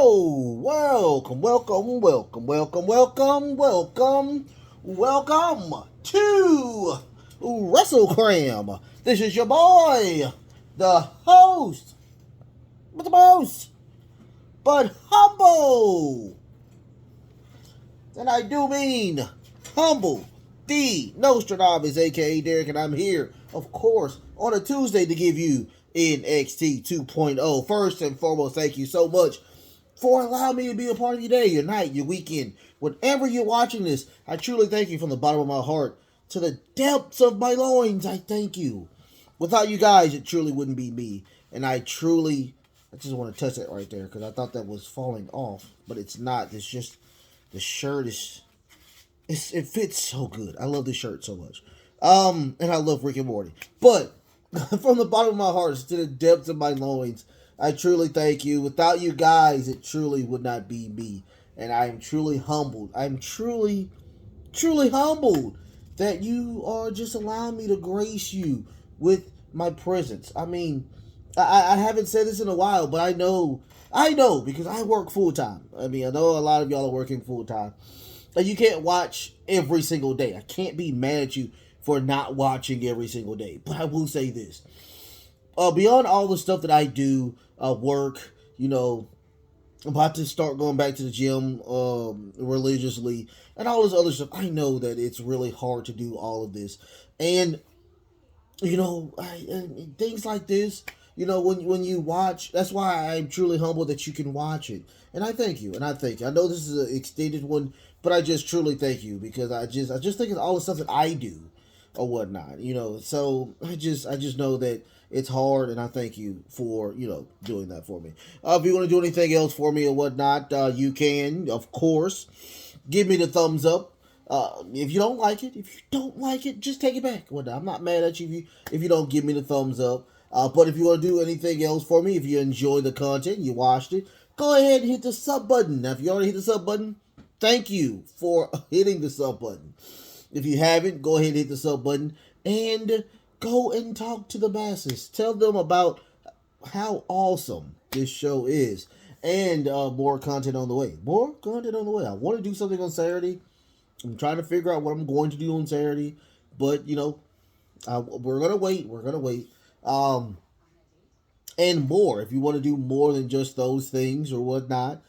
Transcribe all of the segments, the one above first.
Hello, welcome to WrestleCram. This is your boy, the host, with the most, but humble. And I do mean humble, the Nostradamus, aka Derek, and I'm here, of course, on a Tuesday to give you NXT 2.0. First and foremost, thank you so much for allowing me to be a part of your day, your night, your weekend. Whenever you're watching this, I truly thank you from the bottom of my heart to the depths of my loins. I thank you. Without you guys, it truly wouldn't be me. And I just want to touch that right there because I thought that was falling off, but it's not. It's just the shirt it fits so good. I love this shirt so much. And I love Rick and Morty. But from the bottom of my heart to the depths of my loins, I truly thank you. Without you guys, it truly would not be me. And I am truly humbled. I'm truly humbled that you are just allowing me to grace you with my presence. I mean, I haven't said this in a while, but I know because I work full time. I mean, I know a lot of y'all are working full time. And you can't watch every single day. I can't be mad at you for not watching every single day. But I will say this. Beyond all the stuff that I do, work, I'm about to start going back to the gym religiously and all this other stuff. I know that it's really hard to do all of this. And, things like this, when you watch, that's why I'm truly humbled that you can watch it. And I thank you. I know this is an extended one, but I just truly thank you because I just think of all the stuff that I do or whatnot, so I just know that it's hard, and I thank you for, doing that for me. If you want to do anything else for me or whatnot, you can, of course, give me the thumbs up. If you don't like it, just take it back. I'm not mad at you if you don't give me the thumbs up. But if you want to do anything else for me, if you enjoy the content, you watched it, go ahead and hit the sub button. Now, if you already hit the sub button, thank you for hitting the sub button. If you haven't, go ahead and hit the sub button and go and talk to the masses. Tell them about how awesome this show is. And more content on the way. I want to do something on Saturday. I'm trying to figure out what I'm going to do on Saturday. But, we're going to wait. And more. If you want to do more than just those things or whatnot.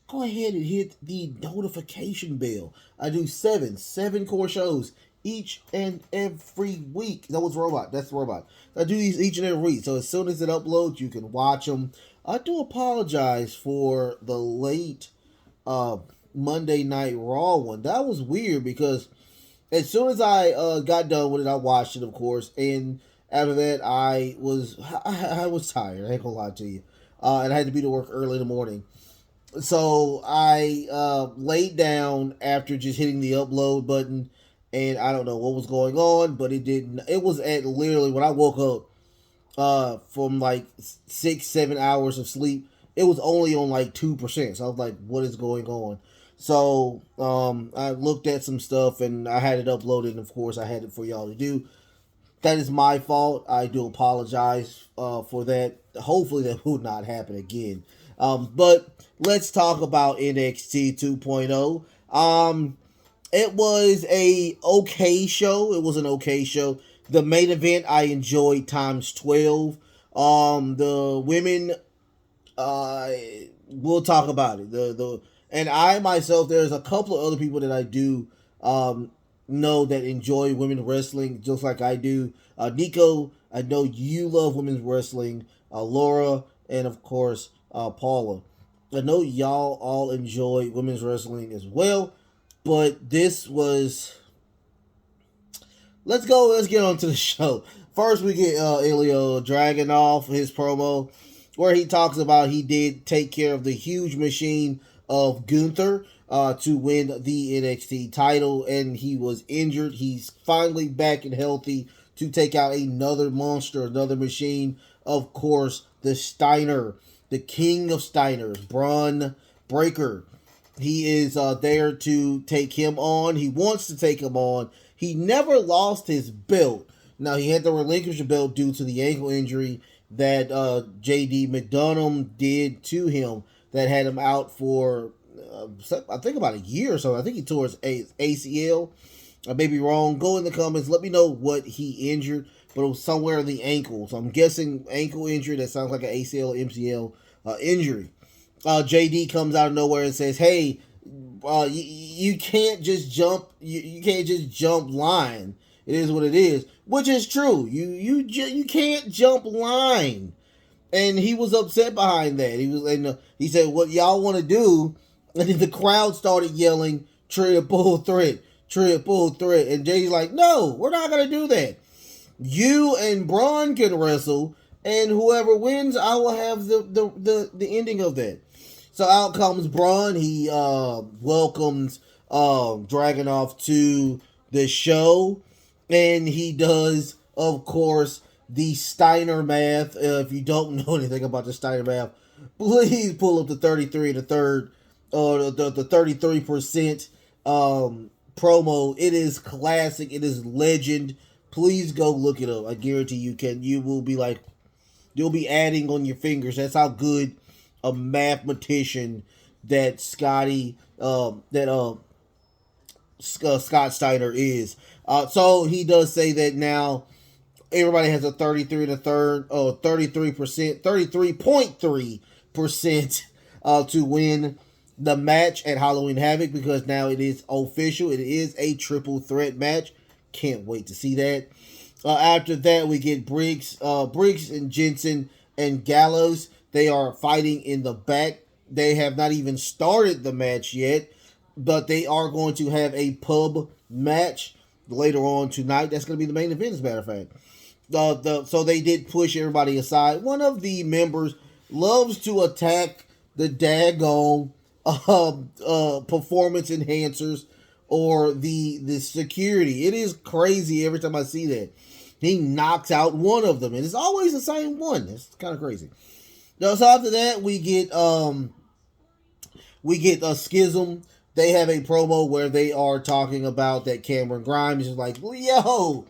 Go ahead and hit the notification bell. I do seven core shows each and every week. That's Robot. I do these each and every week. So as soon as it uploads, you can watch them. I do apologize for the late Monday Night Raw one. That was weird because as soon as I got done with it, I watched it, of course. And after that, I was tired. I ain't gonna lie to you. And I had to be to work early in the morning. So I laid down after just hitting the upload button, and I don't know what was going on, but it didn't. It was at literally when I woke up from like 6-7 hours of sleep. It was only on like 2%. So I was like, "What is going on?" So I looked at some stuff and I had it uploaded. And of course, I had it for y'all to do. That is my fault. I do apologize for that. Hopefully, that will not happen again. But let's talk about NXT 2.0. It was an okay show. The main event I enjoyed times 12. The women, we'll talk about it. And I myself, there's a couple of other people that I do know that enjoy women's wrestling just like I do. Nico, I know you love women's wrestling. Laura, and of course, Paula. I know y'all all enjoy women's wrestling as well, but this was... Let's get on to the show. First, we get Elio dragging off his promo where he talks about he did take care of the huge machine of Gunther to win the NXT title, and he was injured. He's finally back and healthy to take out another monster, another machine. Of course, the Steiner, the king of Steiners, Braun Breaker. He is there to take him on. He wants to take him on. He never lost his belt. Now, he had to relinquish the belt due to the ankle injury that JD McDonough did to him that had him out for I think about a year or so. I think he tore his ACL. I may be wrong. Go in the comments. Let me know what he injured, but it was somewhere in the ankle. So I'm guessing ankle injury. That sounds like an ACL, MCL injury. JD comes out of nowhere and says, "Hey, you can't just jump. You can't just jump line. It is what it is," which is true. You can't jump line, and he was upset behind that. He said, "What y'all want to do?" And then the crowd started yelling, "Triple threat, triple threat," and JD's like, "No, we're not gonna do that. You and Braun can wrestle, and whoever wins, I will have the ending of that." So out comes Braun. He welcomes Dragunov to the show, and he does, of course, the Steiner math. If you don't know anything about the Steiner math, please pull up the 33 and the third, or the 33% promo. It is classic. It is legend. Please go look it up. I guarantee you can. You will be like, you'll be adding on your fingers. That's how good a mathematician that Scott Steiner is. So he does say that now everybody has a 33 and a third, 33%, 33.3% to win the match at Halloween Havoc, because now it is official. It is a triple threat match. Can't wait to see that. After that, we get Briggs and Jensen and Gallows. They are fighting in the back. They have not even started the match yet, but they are going to have a pub match later on tonight. That's going to be the main event, as a matter of fact. So they did push everybody aside. One of the members loves to attack the daggone performance enhancers or the security. It is crazy every time I see that. He knocks out one of them, and it's always the same one. It's kind of crazy. So after that, we get a Schism. They have a promo where they are talking about that Cameron Grimes is like, "Yo,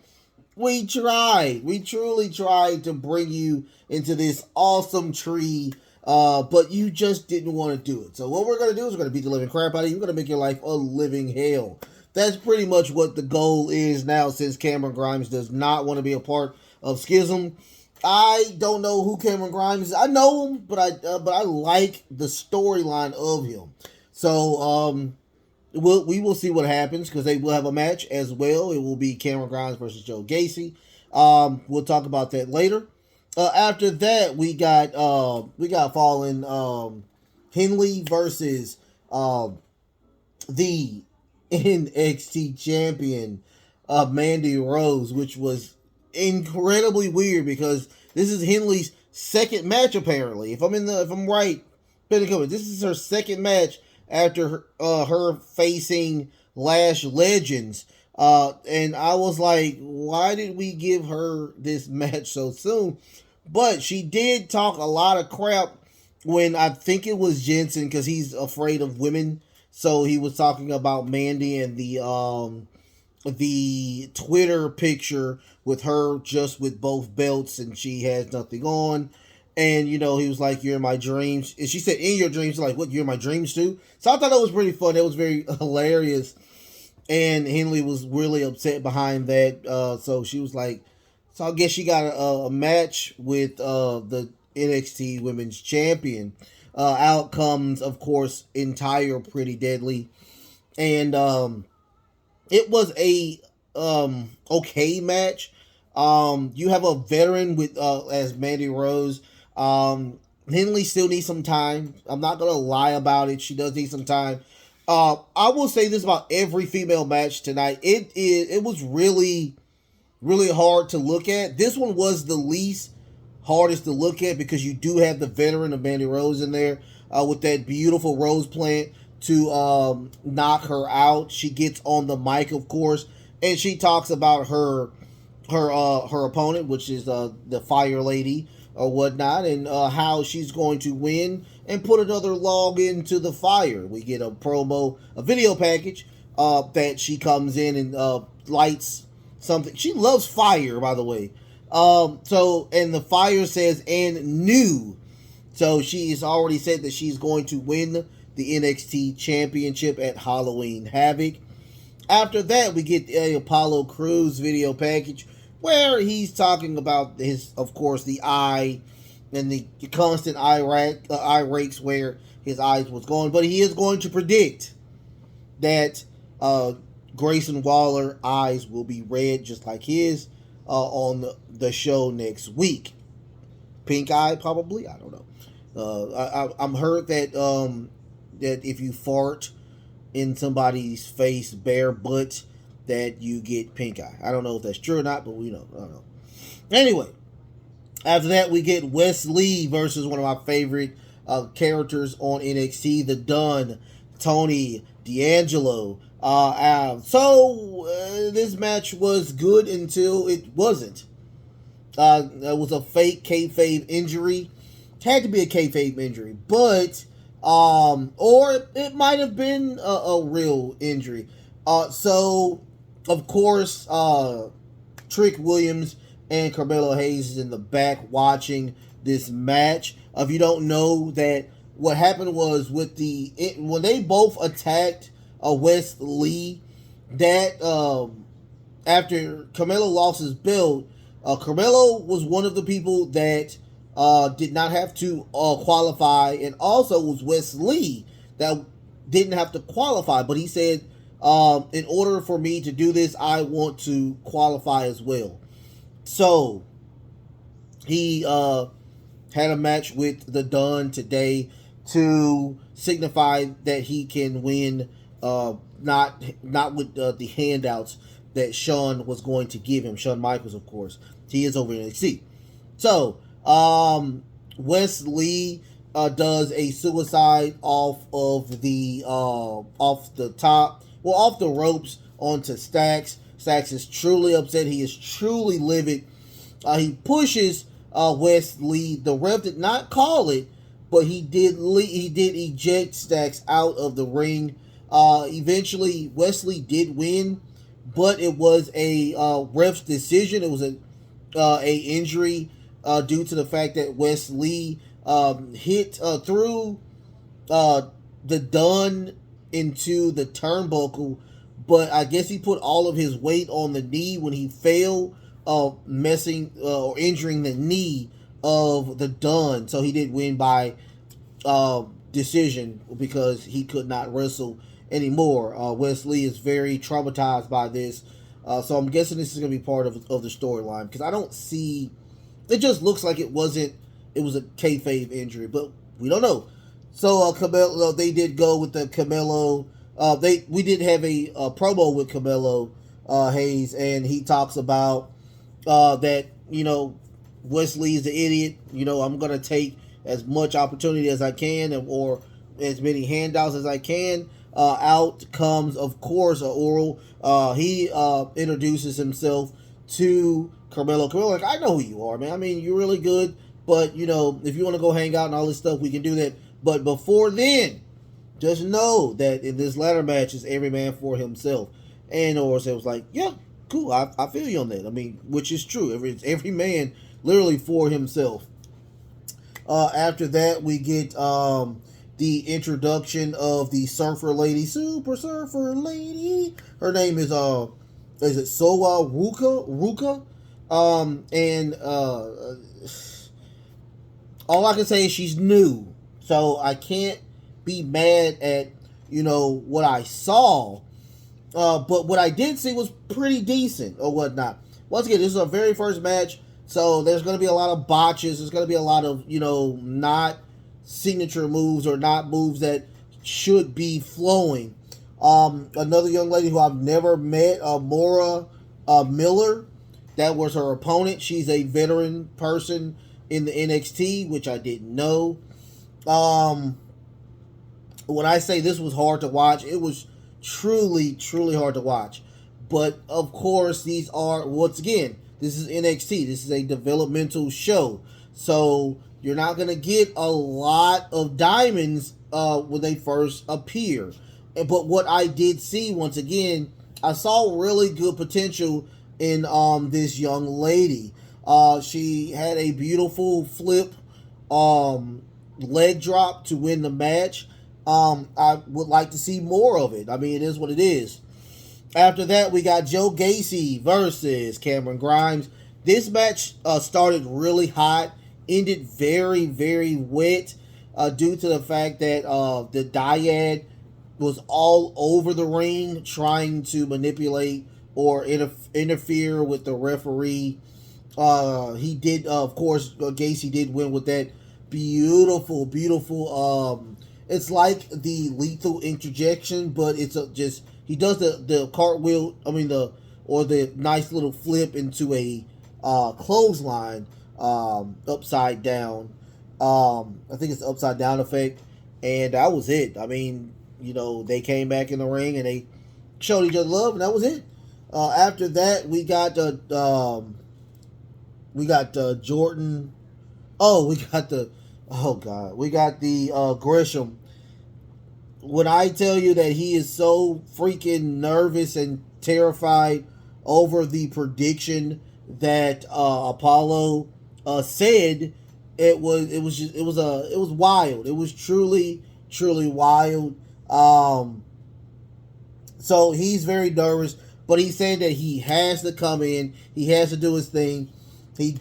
we truly tried to bring you into this awesome tree, but you just didn't want to do it. So what we're going to do is we're going to beat the living crap out of you. We're going to make your life a living hell." That's pretty much what the goal is now, since Cameron Grimes does not want to be a part of Schism. I don't know who Cameron Grimes is. I know him, but I like the storyline of him. So we will see what happens, because they will have a match as well. It will be Cameron Grimes versus Joe Gacy. We'll talk about that later. After that, we got Fallen Henley versus the NXT champion Mandy Rose, which was incredibly weird because this is Henley's second match, apparently. If I'm right, this is her second match after her facing Lash Legends. And I was like, why did we give her this match so soon? But she did talk a lot of crap when I think it was Jensen, because he's afraid of women. So he was talking about Mandy and the Twitter picture with her just with both belts and she has nothing on. And, he was like, "You're in my dreams." And she said, "In your dreams." Like, "What, you're in my dreams too?" So I thought that was pretty fun. It was very hilarious. And Henley was really upset behind that. So she was like, so I guess she got a match with the NXT Women's Champion. Out comes, of course, entire Pretty Deadly. And it was a okay match. You have a veteran with as Mandy Rose. Henley still needs some time. I'm not gonna lie about it. She does need some time. I will say this about every female match tonight. It was really, really hard to look at. This one was the least hardest to look at because you do have the veteran of Mandy Rose in there with that beautiful rose plant to knock her out. She gets on the mic, of course, and she talks about her opponent, which is the Fire Lady or whatnot, and how she's going to win and put another log into the fire. We get a video package that she comes in and lights something. She loves fire, by the way. So, and the Fire says, and new. So she's already said that she's going to win the NXT Championship at Halloween Havoc. After that, we get the Apollo Crews video package where he's talking about his, of course, the eye and the constant eye rakes where his eyes was going. But he is going to predict that Grayson Waller eyes will be red just like his on the show next week. Pink eye, probably. I don't know. I'm heard that that if you fart in somebody's face bare butt, that you get pink eye. I don't know if that's true or not, but we know. I don't know. Anyway, after that, we get Wesley versus one of my favorite characters on NXT, the Dunn, Tony D'Angelo. So this match was good until it wasn't. It was a fake kayfabe injury. It had to be a kayfabe injury, but or it might have been a real injury. So of course, Trick Williams and Carmelo Hayes is in the back watching this match. If you don't know, that what happened was with when they both attacked Wesley, that after Carmelo lost his belt, Carmelo was one of the people that did not have to qualify, and also was Wesley that didn't have to qualify. But he said, in order for me to do this, I want to qualify as well. So he had a match with the Dunn today to signify that he can win, not with the handouts that Shawn was going to give him. Shawn Michaels, of course. He is over in NXT. So Wesley does a suicide off the top, well, off the ropes onto Stacks. Stacks is truly upset. He is truly livid. He pushes Wesley. The ref did not call it, but he did eject Stacks out of the ring. Eventually, Wesley did win, but it was a ref's decision. It was a injury due to the fact that Wesley hit through the Dunn into the turnbuckle, but I guess he put all of his weight on the knee when he fell, messing or injuring the knee of the Dunn. So he did win by decision because he could not wrestle anymore. Wesley is very traumatized by this, so I'm guessing this is going to be part of the storyline, because I don't see. It just looks like it was a kayfabe injury, but we don't know. So Carmelo, they did go with the Carmelo. We did have a promo with Carmelo Hayes, and he talks about that Wesley is an idiot. I'm gonna take as much opportunity as I can, or as many handouts as I can. Out comes, of course, Oral. He introduces himself to Carmelo. Like, I know who you are, man. I mean, you're really good, but if you want to go hang out and all this stuff, we can do that. But before then, just know that in this ladder match is every man for himself. And Oral was like, yeah, cool. I feel you on that. I mean, which is true. Every man literally for himself. After that, we get the introduction of the Surfer Lady, Super Surfer Lady. Her name is it Soa Ruka? And all I can say is she's new, so I can't be mad at what I saw. But what I did see was pretty decent or whatnot. Once again, this is our very first match, so there's going to be a lot of botches. There's going to be a lot of not signature moves or not moves that should be flowing. Another young lady who I've never met, Amora Miller, that was her opponent. She's a veteran person in the NXT, which I didn't know. When I say this was hard to watch, it was truly, truly hard to watch. But of course, these are, once again, this is NXT. This is a developmental show. So you're not going to get a lot of diamonds when they first appear. But what I did see, once again, I saw really good potential in this young lady. She had a beautiful flip leg drop to win the match. I would like to see more of it. I mean, it is what it is. After that, we got Joe Gacy versus Cameron Grimes. This match started really hot, ended very, very wet due to the fact that the dyad was all over the ring trying to manipulate or interfere with the referee. He did, of course, Gacy did win with that beautiful, beautiful. It's like the lethal interjection, but it's just he does the cartwheel. I mean the nice little flip into a clothesline upside down. I think it's upside down effect, and that was it. I mean, they came back in the ring and they showed each other love, and that was it. After that, we got Jordan. Oh, we got the Gresham. When I tell you that he is so freaking nervous and terrified over the prediction that Apollo said, it was wild. It was truly wild. So he's very nervous, but he's saying that he has to come in. He has to do his thing. He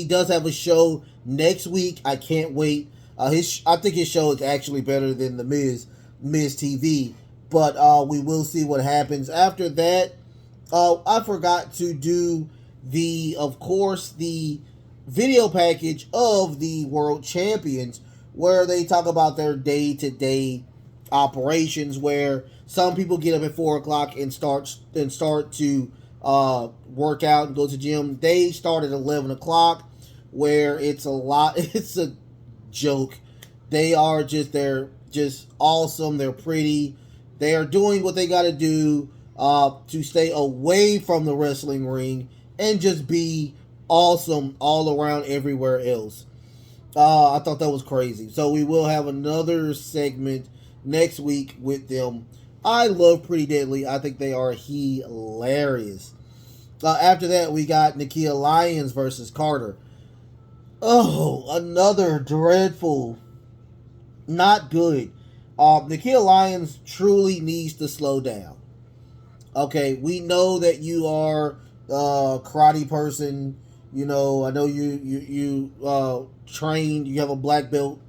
does have a show next week. I can't wait. I think his show is actually better than the Miz TV, but we will see what happens after that. I forgot to do of course, the video package of the World Champions, where they talk about their day-to-day operations, where some people get up at 4 o'clock and start to work out and go to the gym. They start at 11 o'clock, where it's a lot. It's a joke. They're just awesome. They're pretty. They are doing what they got to do to stay away from the wrestling ring and just be awesome all around everywhere else. I thought that was crazy. So we will have another segment next week with them. I love Pretty Deadly. I think they are hilarious. After that, we got Nakia Lyons versus Carter. Oh, another dreadful, not good. Nakia Lyons truly needs to slow down. Okay, we know that you are a karate person. I know you trained. You have a black belt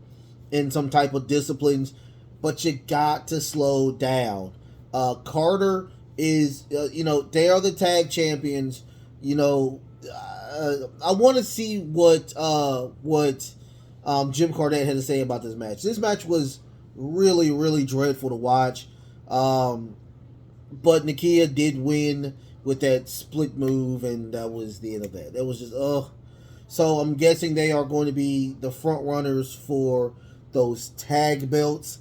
in some type of disciplines, but you got to slow down. Carter is, they are the tag champions. I want to see what Jim Cornette had to say about this match. This match was really, really dreadful to watch. But Nakia did win with that split move, and that was the end of that. That was just, So I'm guessing they are going to be the front runners for those tag belts.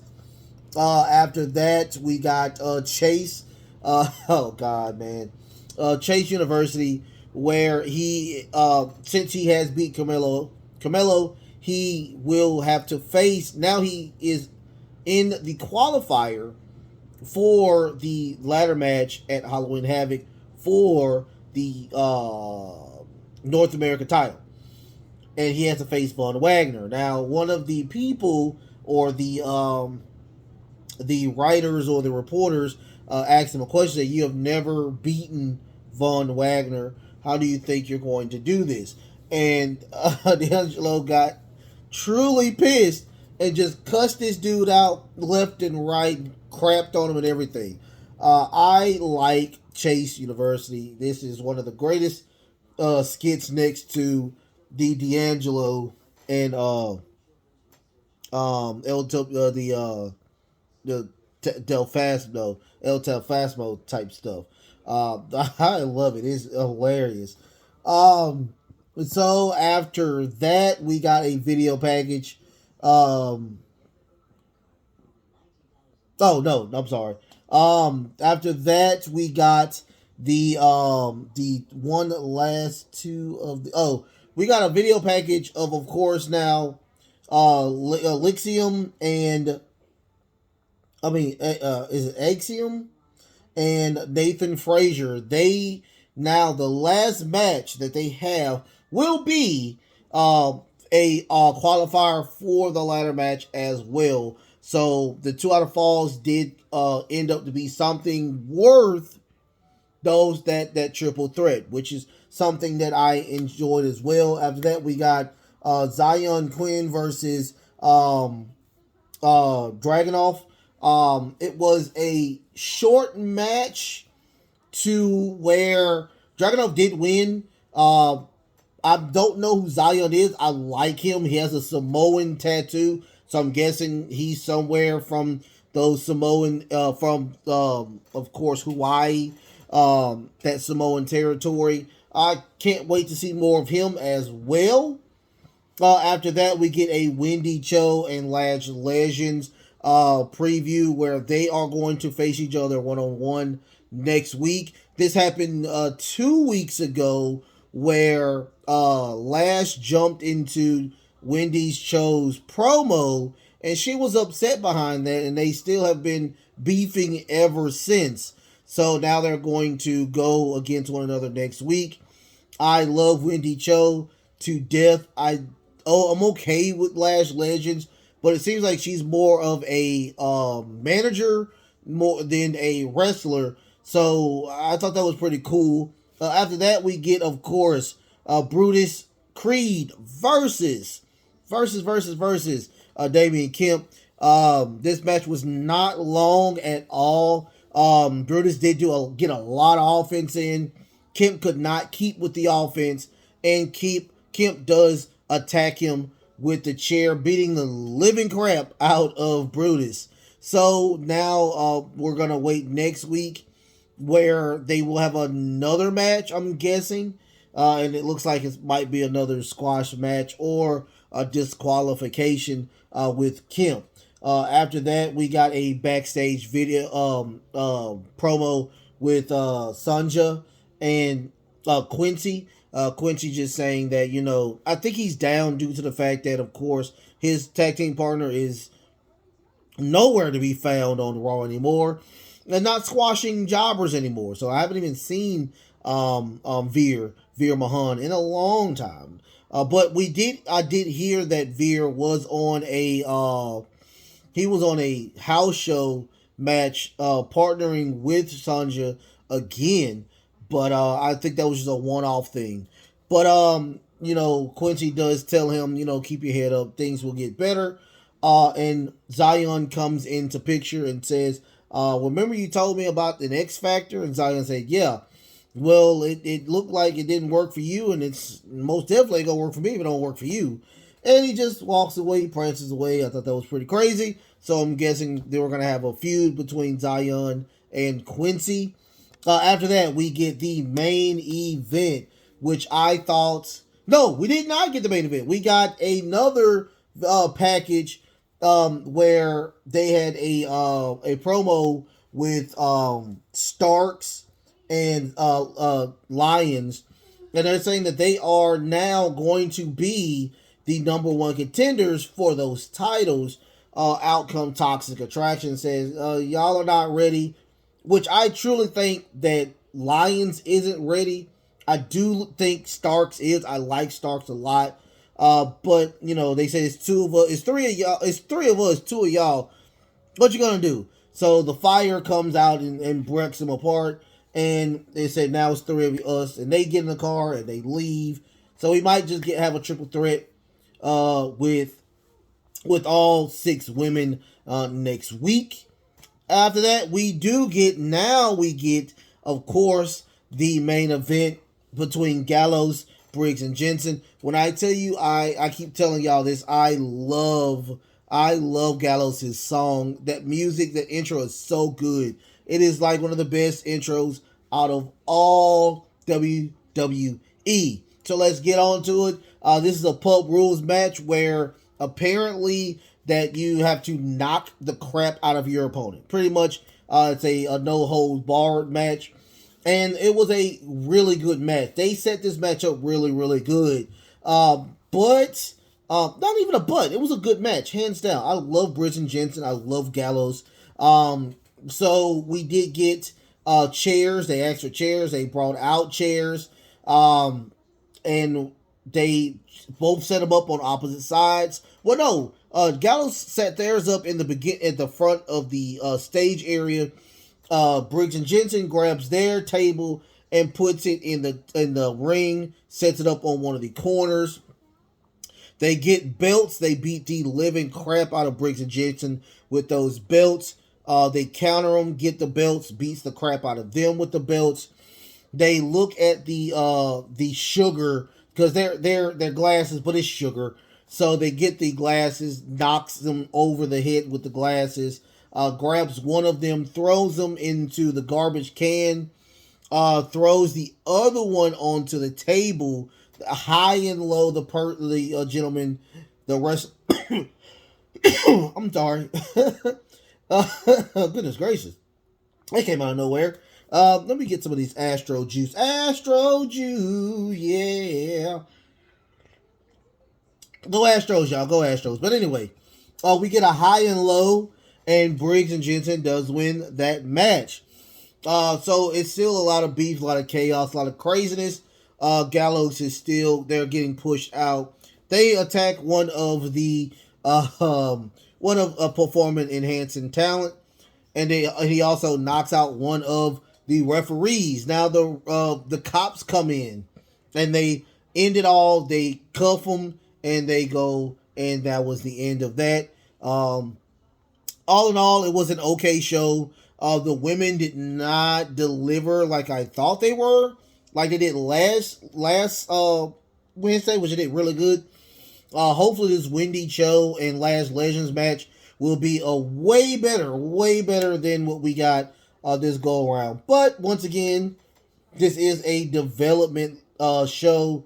After that, we got Chase. Oh, God, man. Chase University, where he, since he has beat Camelo, he will have to face, now he is in the qualifier for the ladder match at Halloween Havoc for the North America title. And he has to face Von Wagner. Now, one of the people, or the writers or the reporters, asked him a question that you have never beaten Von Wagner. How do you think you're going to do this? And D'Angelo got truly pissed and just cussed this dude out left and right, crapped on him and everything. I like Chase University. This is one of the greatest skits next to the D'Angelo and El Del Fasmo type stuff. I love it. It's hilarious. So after that, we got a video package. Oh no, I'm sorry. After that, we got the one last two of the we got a video package of course now Lixium and is it Axiom and Nathan Frazier. They now, the last match that they have will be a qualifier for the ladder match as well. So the 2 out of falls did end up to be something worth those that triple threat, which is something that I enjoyed as well. After that, we got Zion Quinn versus Dragunov. It was a short match to where Dragunov did win. I don't know who Zion is. I like him. He has a Samoan tattoo, so I'm guessing he's somewhere from those Samoan, from of course Hawaii, that Samoan territory. I can't wait to see more of him as well. After that, we get a Wendy Cho and Lash Legends preview where they are going to face each other one on one next week. This happened 2 weeks ago where Lash jumped into Wendy's Cho's promo and she was upset behind that, and they still have been beefing ever since. So now they're going to go against one another next week. I love Wendy Cho to death. I'm okay with Lash Legends, but it seems like she's more of a manager more than a wrestler. So I thought that was pretty cool. After that, we get, of course, Brutus Creed versus Damian Kemp. This match was not long at all. Brutus did get a lot of offense in. Kemp could not keep with the offense, and Kemp does attack him with the chair, beating the living crap out of Brutus. So now we're gonna wait next week where they will have another match, I'm guessing, and it looks like it might be another squash match or a disqualification with Kemp. After that, we got a backstage video promo with Sanja and Quincy. Quincy just saying that, I think he's down due to the fact that, of course, his tag team partner is nowhere to be found on Raw anymore and not squashing jobbers anymore. So I haven't even seen Veer Mahan in a long time. But I did hear that Veer was on a house show match partnering with Sanja again. But I think that was just a one-off thing. But Quincy does tell him, keep your head up, things will get better. And Zion comes into picture and says, remember you told me about the X Factor? And Zion said, yeah. Well, it looked like it didn't work for you, and it's most definitely going to work for me if it don't work for you. And he just walks away, prances away. I thought that was pretty crazy. So I'm guessing they were going to have a feud between Zion and Quincy. After that, we get the main event, which I thought... No, we did not get the main event. We got another package where they had a promo with Starks and Lions, and they're saying that they are now going to be the number one contenders for those titles. Outcome Toxic Attraction says, y'all are not ready, which I truly think that Lions isn't ready. I do think Starks is. I like Starks a lot. But they say it's two of us, it's three of y'all, it's three of us, two of y'all. What you gonna do? So the Fire comes out and breaks them apart, and they say now it's three of us, and they get in the car and they leave. So we might just have a triple threat with all 6 women next week. After that, we get, of course, the main event between Gallows, Briggs, and Jensen. When I tell you, I keep telling y'all this, I love Gallows' song. That music, that intro is so good. It is like one of the best intros out of all WWE. So let's get on to it. This is a Pub Rules match where apparently that you have to knock the crap out of your opponent. Pretty much, it's a no-holds-barred match. And it was a really good match. They set this match up really, really good. But not even a but. It was a good match, hands down. I love Briggs and Jensen. I love Gallows. So we did get chairs. They asked for chairs. They brought out chairs. And They both set them up on opposite sides. Well, no, Gallows set theirs up in the at the front of the stage area. Briggs and Jensen grabs their table and puts it in the ring, sets it up on one of the corners. They get belts. They beat the living crap out of Briggs and Jensen with those belts. They counter them, get the belts, beats the crap out of them with the belts. They look at the sugar because they're glasses, but it's sugar. So they get the glasses, knocks them over the head with the glasses, grabs one of them, throws them into the garbage can, throws the other one onto the table, high and low. The gentleman, the rest. I'm sorry. Goodness gracious, that came out of nowhere. Let me get some of these Astro Juice. Astro Juice, yeah. Go Astros, y'all. Go Astros. But anyway, we get a high and low, and Briggs and Jensen does win that match. So it's still a lot of beef, a lot of chaos, a lot of craziness. Gallows is still, they're getting pushed out. They attack one of performance enhancing talent, and he also knocks out one of the referees. Now the cops come in, and they end it all. They cuff them, and they go, and that was the end of that. All in all, it was an okay show. The women did not deliver like I thought they were, like they did last Wednesday, which they did really good. Hopefully this Wendy Cho and Last Legends match will be a way better than what we got this go around. But once again, this is a development show,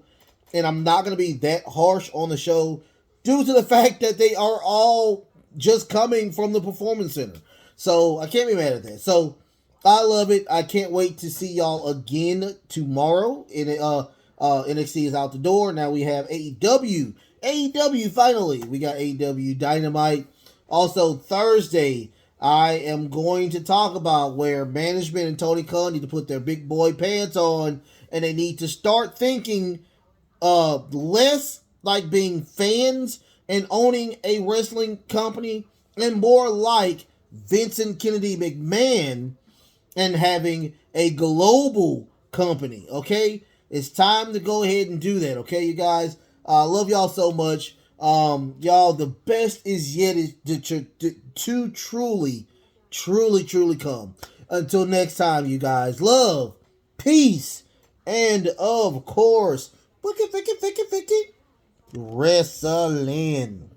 and I'm not going to be that harsh on the show due to the fact that they are all just coming from the Performance Center. So I can't be mad at that. So I love it. I can't wait to see y'all again tomorrow. NXT is out the door. Now we have AEW. AEW finally. We got AEW Dynamite. Also Thursday, I am going to talk about where management and Tony Khan need to put their big boy pants on, and they need to start thinking less like being fans and owning a wrestling company, and more like Vincent Kennedy McMahon and having a global company. Okay, it's time to go ahead and do that. Okay, you guys, I love y'all so much. Y'all, the best is yet to truly come. Until next time, you guys, love, peace, and of course, wrestling.